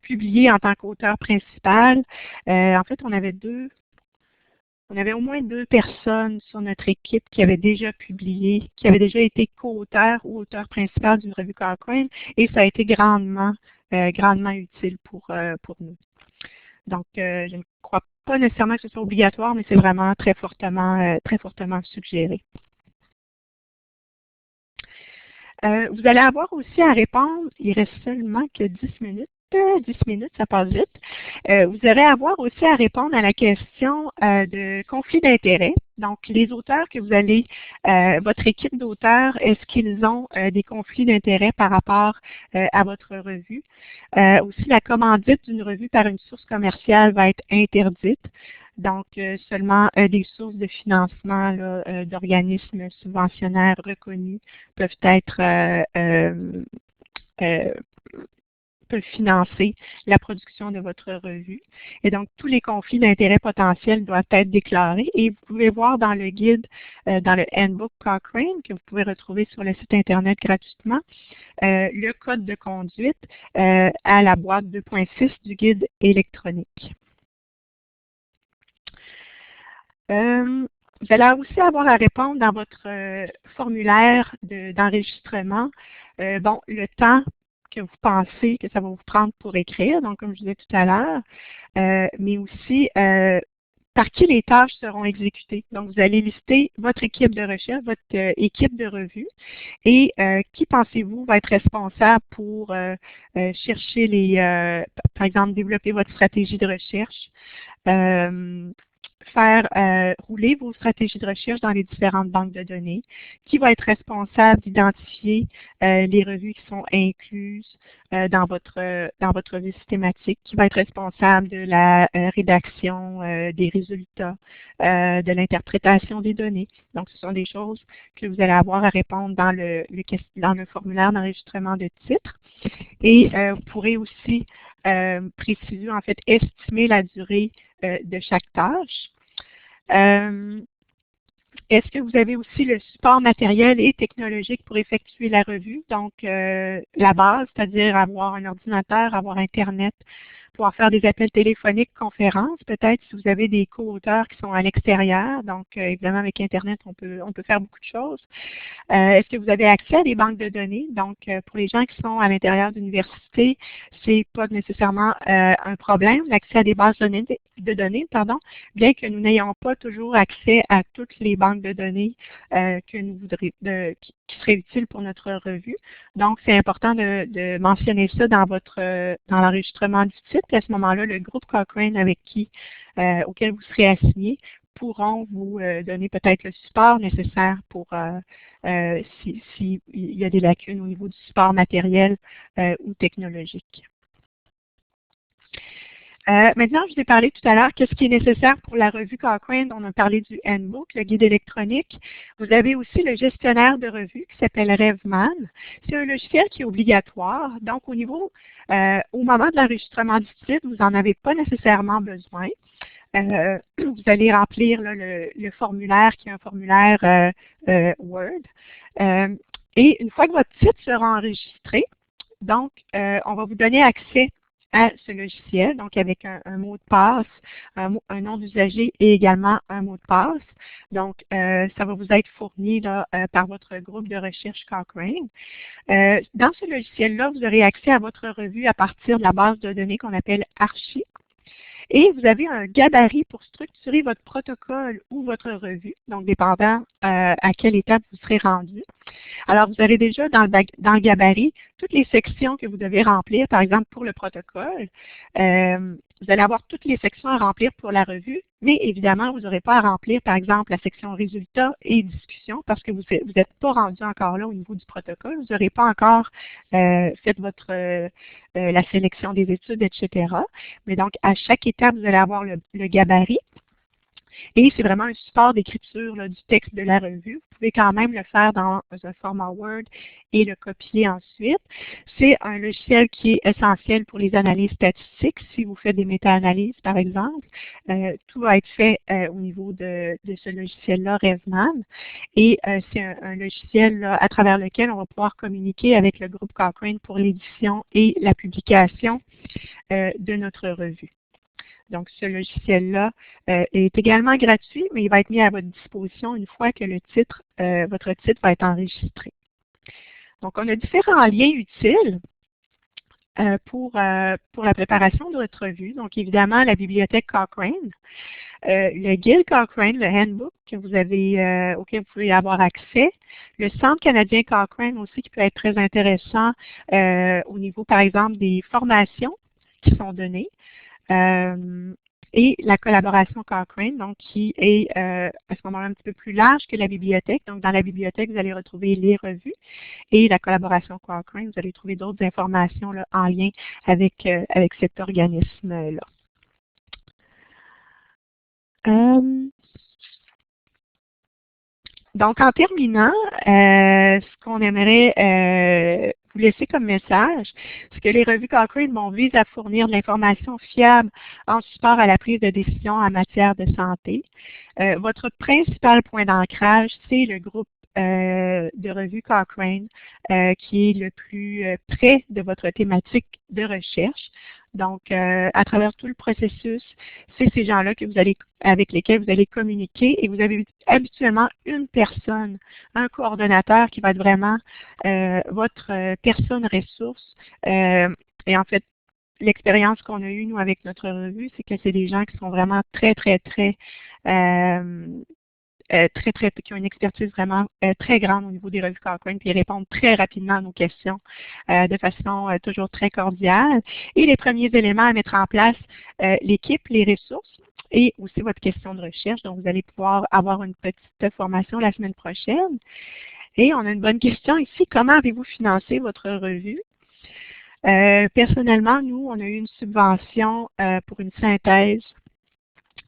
publié en tant qu'auteur principal. En fait, on avait au moins 2 personnes sur notre équipe qui avaient déjà publié, qui avaient déjà été co-auteurs ou auteurs principal d'une revue Cochrane, et ça a été grandement utile pour nous. Donc, je ne crois pas nécessairement que ce soit obligatoire, mais c'est vraiment très fortement suggéré. Vous allez avoir aussi à répondre, il reste seulement que 10 minutes, ça passe vite. Vous aurez à avoir aussi à répondre à la question de conflit d'intérêts. Donc, les auteurs que vous allez, votre équipe d'auteurs, est-ce qu'ils ont des conflits d'intérêts par rapport à votre revue? Aussi, la commandite d'une revue par une source commerciale va être interdite. Donc, seulement des sources de financement d'organismes subventionnaires reconnus peuvent financer la production de votre revue. Et donc, tous les conflits d'intérêts potentiels doivent être déclarés. Et vous pouvez voir dans le guide, dans le Handbook Cochrane, que vous pouvez retrouver sur le site Internet gratuitement, le code de conduite à la boîte 2.6 du guide électronique. Vous allez aussi avoir à répondre dans votre formulaire d'enregistrement, le temps que vous pensez que ça va vous prendre pour écrire, donc comme je disais tout à l'heure, mais aussi par qui les tâches seront exécutées. Donc, vous allez lister votre équipe de recherche, votre équipe de revue, et qui pensez-vous va être responsable pour chercher par exemple, développer votre stratégie de recherche, faire rouler vos stratégies de recherche dans les différentes banques de données, qui va être responsable d'identifier les revues qui sont incluses dans votre revue systématique, qui va être responsable de la rédaction des résultats, de l'interprétation des données. Donc, ce sont des choses que vous allez avoir à répondre dans le formulaire d'enregistrement de titre. Et vous pourrez aussi préciser, en fait, estimer la durée de chaque tâche. Est-ce que vous avez aussi le support matériel et technologique pour effectuer la revue? Donc, la base, c'est-à-dire avoir un ordinateur, avoir Internet, pouvoir faire des appels téléphoniques, conférences, peut-être si vous avez des co-auteurs qui sont à l'extérieur. Donc, évidemment, avec Internet, on peut faire beaucoup de choses. Est-ce que vous avez accès à des banques de données? Donc, pour les gens qui sont à l'intérieur d'université, c'est pas nécessairement un problème, l'accès à des bases de données, bien que nous n'ayons pas toujours accès à toutes les banques de données qui seraient utiles pour notre revue. Donc, c'est important de mentionner ça dans l'enregistrement du titre. À ce moment-là, le groupe Cochrane auquel vous serez assigné pourront vous donner peut-être le support nécessaire pour s'il y a des lacunes au niveau du support matériel ou technologique. Maintenant, je vous ai parlé tout à l'heure qu'est-ce qui est nécessaire pour la revue Cochrane. On a parlé du Handbook, le guide électronique. Vous avez aussi le gestionnaire de revue qui s'appelle RevMan. C'est un logiciel qui est obligatoire. Donc, au moment de l'enregistrement du titre, vous n'en avez pas nécessairement besoin. Vous allez remplir le formulaire qui est un formulaire Word. Et une fois que votre titre sera enregistré, donc, on va vous donner accès à ce logiciel, donc avec un mot de passe, un nom d'usager et également un mot de passe. Donc, ça va vous être fourni par votre groupe de recherche Cochrane. Dans ce logiciel-là, vous aurez accès à votre revue à partir de la base de données qu'on appelle Archi. Et vous avez un gabarit pour structurer votre protocole ou votre revue, donc dépendant à quelle étape vous serez rendu. Alors, vous avez déjà dans le gabarit toutes les sections que vous devez remplir, par exemple pour le protocole. Vous allez avoir toutes les sections à remplir pour la revue, mais évidemment, vous n'aurez pas à remplir, par exemple, la section résultats et discussions parce que vous n'êtes pas rendu encore là au niveau du protocole. Vous n'aurez pas encore fait la sélection des études, etc. Mais donc, à chaque étape, vous allez avoir le gabarit. Et c'est vraiment un support d'écriture du texte de la revue. Vous pouvez quand même le faire dans un format Word et le copier ensuite. C'est un logiciel qui est essentiel pour les analyses statistiques. Si vous faites des méta-analyses, par exemple, tout va être fait au niveau de ce logiciel-là, RevMan. Et c'est un logiciel là, à travers lequel on va pouvoir communiquer avec le groupe Cochrane pour l'édition et la publication de notre revue. Donc, ce logiciel-là est également gratuit, mais il va être mis à votre disposition une fois que votre titre va être enregistré. Donc, on a différents liens utiles pour la préparation de votre revue. Donc, évidemment, la bibliothèque Cochrane, le guide Cochrane, le handbook que vous avez, auquel vous pouvez avoir accès, le Centre canadien Cochrane aussi qui peut être très intéressant au niveau, par exemple, des formations qui sont données. Et la collaboration Cochrane, donc qui est à ce moment-là un petit peu plus large que la bibliothèque. Donc, dans la bibliothèque, vous allez retrouver les revues et la collaboration Cochrane, vous allez trouver d'autres informations là, en lien avec cet organisme-là. Donc, en terminant, ce qu'on aimerait vous laisser comme message, c'est que les revues Cochrane visent à fournir de l'information fiable en support à la prise de décision en matière de santé. Votre principal point d'ancrage, c'est le groupe de revues Cochrane qui est le plus près de votre thématique de recherche. Donc, à travers tout le processus, c'est ces gens-là avec lesquels vous allez communiquer et vous avez habituellement une personne, un coordonnateur qui va être vraiment votre personne ressource. Et en fait, l'expérience qu'on a eue, nous, avec notre revue, c'est que c'est des gens qui sont vraiment très, qui ont une expertise vraiment très grande au niveau des revues Cochrane, puis ils répondent très rapidement à nos questions de façon toujours très cordiale. Et les premiers éléments à mettre en place, l'équipe, les ressources et aussi votre question de recherche. Donc, vous allez pouvoir avoir une petite formation la semaine prochaine. Et on a une bonne question ici. Comment avez-vous financé votre revue? Personnellement, nous, on a eu une subvention pour une synthèse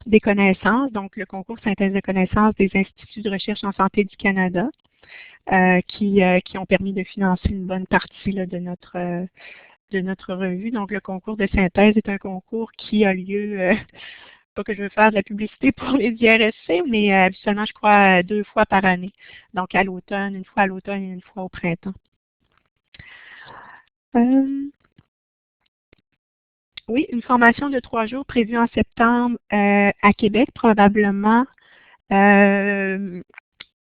des connaissances, donc le concours synthèse de connaissances des Instituts de recherche en santé du Canada, qui ont permis de financer une bonne partie là, de notre revue. Donc, le concours de synthèse est un concours qui a lieu, pas que je veux faire de la publicité pour les IRSC, mais habituellement, je crois, 2 fois par année. Donc, à l'automne, une fois à l'automne et une fois au printemps. Oui, une formation de 3 jours prévue en septembre à Québec, probablement.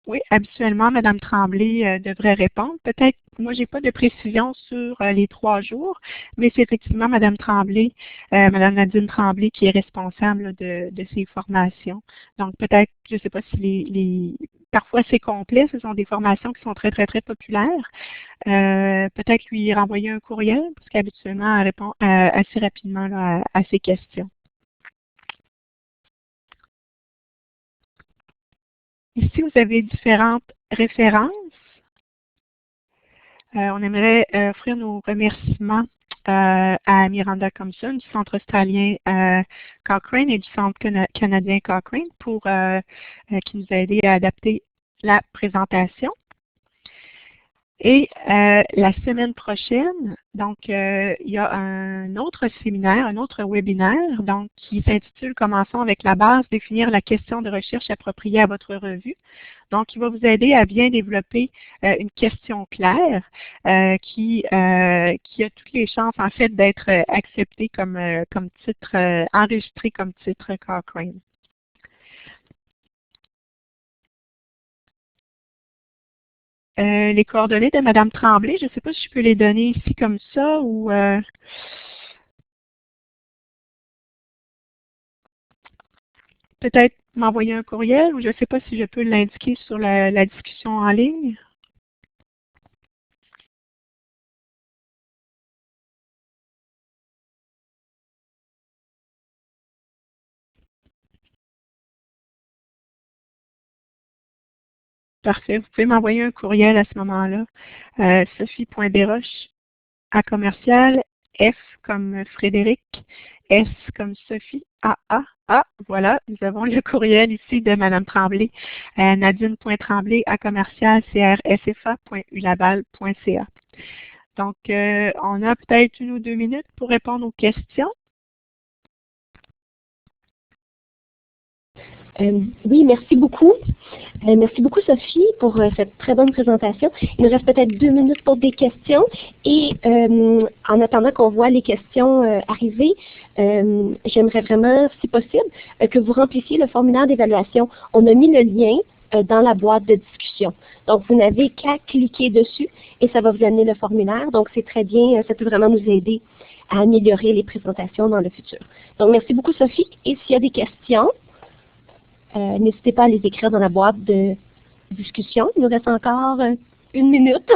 Oui, habituellement, Mme Tremblay devrait répondre. Peut-être, moi, j'ai pas de précision sur les 3 jours, mais c'est effectivement Mme Tremblay, Mme Nadine Tremblay qui est responsable là, de ces formations. Donc, peut-être, je ne sais pas si parfois c'est complet, ce sont des formations qui sont très populaires. Peut-être lui renvoyer un courriel, parce qu'habituellement, elle répond assez rapidement là, à ces questions. Ici, vous avez différentes références. On aimerait offrir nos remerciements à Miranda Thompson du Centre australien Cochrane et du Centre canadien Cochrane qui nous a aidé à adapter la présentation. Et la semaine prochaine, donc, il y a un autre séminaire, un autre webinaire, donc, qui s'intitule « Commençons avec la base, définir la question de recherche appropriée à votre revue ». Donc, il va vous aider à bien développer une question claire qui a toutes les chances, en fait, d'être acceptée comme titre, enregistrée comme titre Cochrane. Les coordonnées de Mme Tremblay, je ne sais pas si je peux les donner ici comme ça ou peut-être m'envoyer un courriel ou je ne sais pas si je peux l'indiquer sur la discussion en ligne. Parfait. Vous pouvez m'envoyer un courriel à ce moment-là. Sophie.desroches@commercial, F comme Frédéric, S comme Sophie, AA, Ah, voilà, nous avons le courriel ici de Mme Tremblay, nadine.tremblay@crsfa.ulaval.ca. Donc, on a peut-être 1 ou 2 minutes pour répondre aux questions. Oui, merci beaucoup. Merci beaucoup, Sophie, pour cette très bonne présentation. Il nous reste peut-être 2 minutes pour des questions. Et en attendant qu'on voit les questions arriver, j'aimerais vraiment, si possible, que vous remplissiez le formulaire d'évaluation. On a mis le lien dans la boîte de discussion. Donc, vous n'avez qu'à cliquer dessus et ça va vous amener le formulaire. Donc, c'est très bien. Ça peut vraiment nous aider à améliorer les présentations dans le futur. Donc, merci beaucoup, Sophie. Et s'il y a des questions, n'hésitez pas à les écrire dans la boîte de discussion. Il nous reste encore 1 minute.